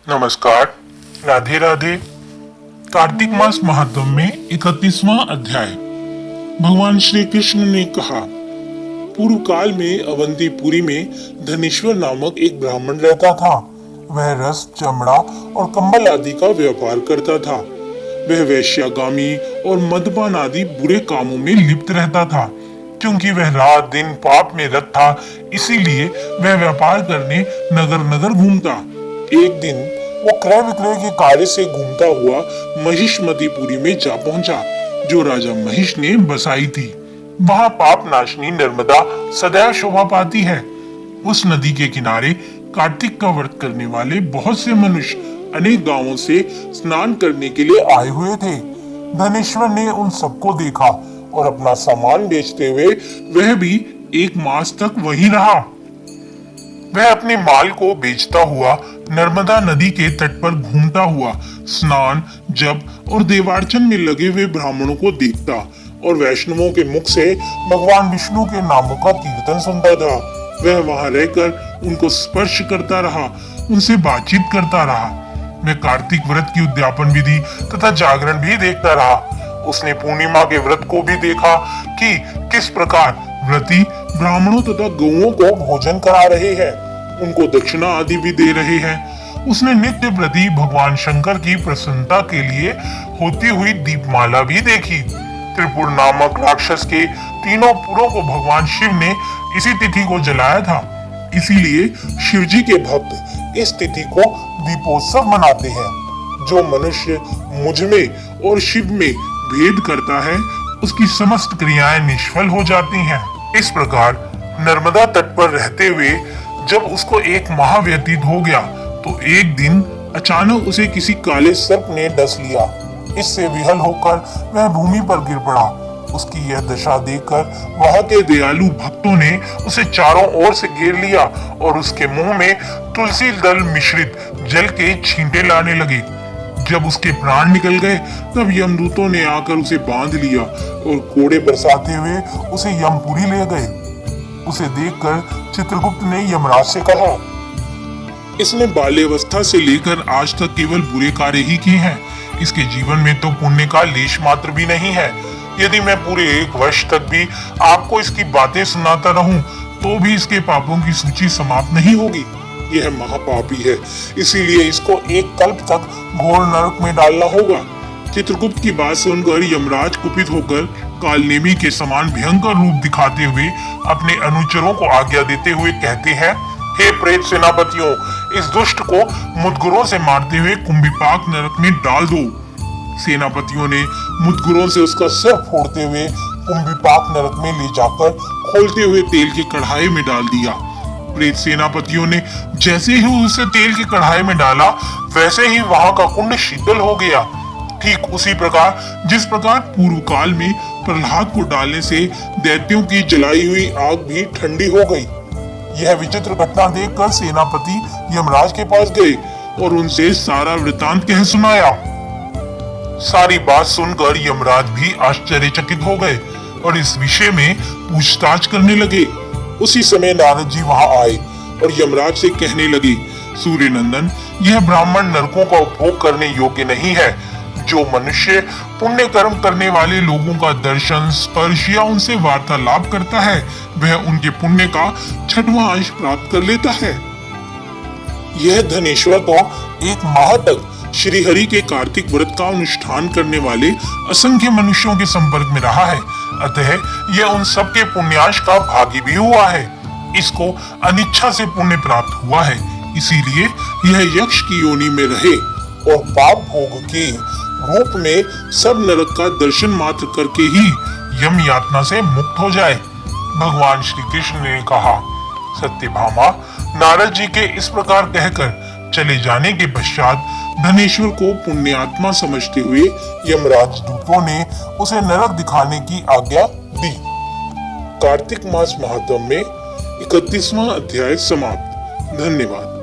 नमस्कार, राधे राधे। कार्तिक मास महात्म्य में 31वां अध्याय। भगवान श्री कृष्ण ने कहा, पूर्व काल में अवंतीपुरी में धनेश्वर नामक एक ब्राह्मण रहता था। वह रस, चमड़ा और कंबल आदि का व्यापार करता था। वह वेश्यागामी और मदपान आदि बुरे कामों में लिप्त रहता था। क्योंकि वह रात दिन पाप में रत था, इसीलिए वह व्यापार करने नगर नगर घूमता। एक दिन वो क्रय विक्रय के कार्य से घूमता हुआ महिष्मतीपुरी में जा पहुंचा, जो राजा महिष ने बसाई थी। वहां पाप नाशनी नर्मदा सदैव शोभा पाती है। उस नदी के किनारे कार्तिक का व्रत करने वाले बहुत से मनुष्य अनेक गांवों से स्नान करने के लिए आए हुए थे। धनेश्वर ने उन सबको देखा और अपना सामान बेचते हुए वह भी एक मास तक वहीं रहा। वह अपने माल को बेचता हुआ नर्मदा नदी के तट पर घूमता हुआ स्नान, जप और देवार्चन में लगे हुए ब्राह्मणों को देखता और वैष्णवों के मुख से भगवान विष्णु के नामों का कीर्तन सुनता था। वह वहां रहकर उनको स्पर्श करता रहा, उनसे बातचीत करता रहा। वह कार्तिक व्रत की उद्यापन विधि तथा जागरण भी देखता रहा। उसने पूर्णिमा के व्रत को भी देखा कि किस प्रकार व्रती ब्राह्मणों तथा गौओं को भोजन करा रहे हैं, उनको दक्षिणा आदि भी दे रहे हैं। उसने नित्य प्रति भगवान शंकर की प्रसन्नता के लिए होती हुई दीपमाला भी देखी। त्रिपुर नामक राक्षस के तीनों पुरों को भगवान शिव ने इसी तिथि को जलाया था। इसीलिए शिवजी के भक्त इस तिथि को दीपोत्सव मनाते हैं। जो मनुष्य मुझ में और शिव में भेद करता है, उसकी समस्त क्रियाएं निष्फल हो जाती हैं। इस प्रकार नर्मदा तट पर रहते हुए जब उसको एक माह व्यतीत हो गया, तो एक दिन अचानक उसे किसी काले सर्प ने डस लिया। इससे विहल होकर वह भूमि पर गिर पड़ा। उसकी यह दशा देखकर वहां के दयालु भक्तों ने उसे चारों ओर से घेर लिया और उसके मुंह में तुलसी दल मिश्रित जल के छींटे लाने लगे। जब उसके प्राण निकल गए, तब यमदूतों ने आकर उसे बांध लिया और कोड़े बरसाते हुए उसे यमपुरी ले गए। उसे देखकर चित्रगुप्त ने यमराज से कहा, इसने बाल्यावस्था से लेकर आज तक केवल बुरे कार्य ही किए हैं। इसके जीवन में तो पुण्य का लेश मात्र भी नहीं है। यदि मैं पूरे 1 वर्ष तक भी आपको इसकी बातें सुनाता रहूं, तो भी इसके पापों की सूची समाप्त नहीं होगी। यह महापापी है, इसीलिए इसको 1 कल्प तक घोर नरक में डालना होगा। चित्रगुप्त की बात सुनकर यमराज कुपित होकर कालनेमी के समान भयंकर रूप दिखाते हुए अपने अनुचरों को आज्ञा देते हुए कहते हैं, हे प्रेत सेनापतियों, इस दुष्ट को मुदगरों से मारते हुए कुंभिपाक नरक में डाल दो। सेनापतियों ने मुदगरों से उसका सिर फोड़ते हुए कुंभिपाक नरक में ले जाकर खोलते हुए तेल की कढ़ाई में डाल दिया। प्रेत सेनापतियों ने जैसे ही उसे तेल की कढ़ाई में डाला, वैसे ही वहां का कुंड शीतल हो गया। ठीक उसी प्रकार जिस प्रकार पूर्व काल में प्रहलाद को डालने से दैत्यों की जलाई हुई आग भी ठंडी हो गई। यह विचित्र घटना देखकर सेनापति यमराज के पास गए और उनसे सारा वृतांत कह सुनाया। सारी बात सुनकर यमराज भी आश्चर्यचकित हो गए और इस विषय में पूछताछ करने लगे। उसी समय नारद जी वहां आए और यमराज से कहने लगे, सूर्य नंदन, यह ब्राह्मण नरकों का उपभोग करने योग्य नहीं है। जो मनुष्य पुण्य कर्म करने वाले लोगों का दर्शन, स्पर्श या उनसे वार्तालाप करता है, वह उनके पुण्य का 6वां अंश प्राप्त कर लेता है। यह धनेश्वर तो 1 माह तक श्री हरि के कार्तिक व्रत का अनुष्ठान करने वाले असंख्य मनुष्यों के संपर्क में रहा है। अतः यह उन सबके पुण्यांश का भागी भी हुआ है। इसको अनिच्छा से पुण्य प्राप्त हुआ है, इसीलिए यह यक्ष की योनि में रहे और पाप भोग के रूप में सब नरक का दर्शन मात्र करके ही यम यातना से मुक्त हो जाए। भगवान श्री कृष्ण ने कहा, सत्यभामा, नारद जी के इस प्रकार कहकर चले जाने के पश्चात धनेश्वर को पुण्यात्मा समझते हुए यमराज दूतों ने उसे नरक दिखाने की आज्ञा दी। कार्तिक मास महात्म्य में 31वां अध्याय समाप्त। धन्यवाद।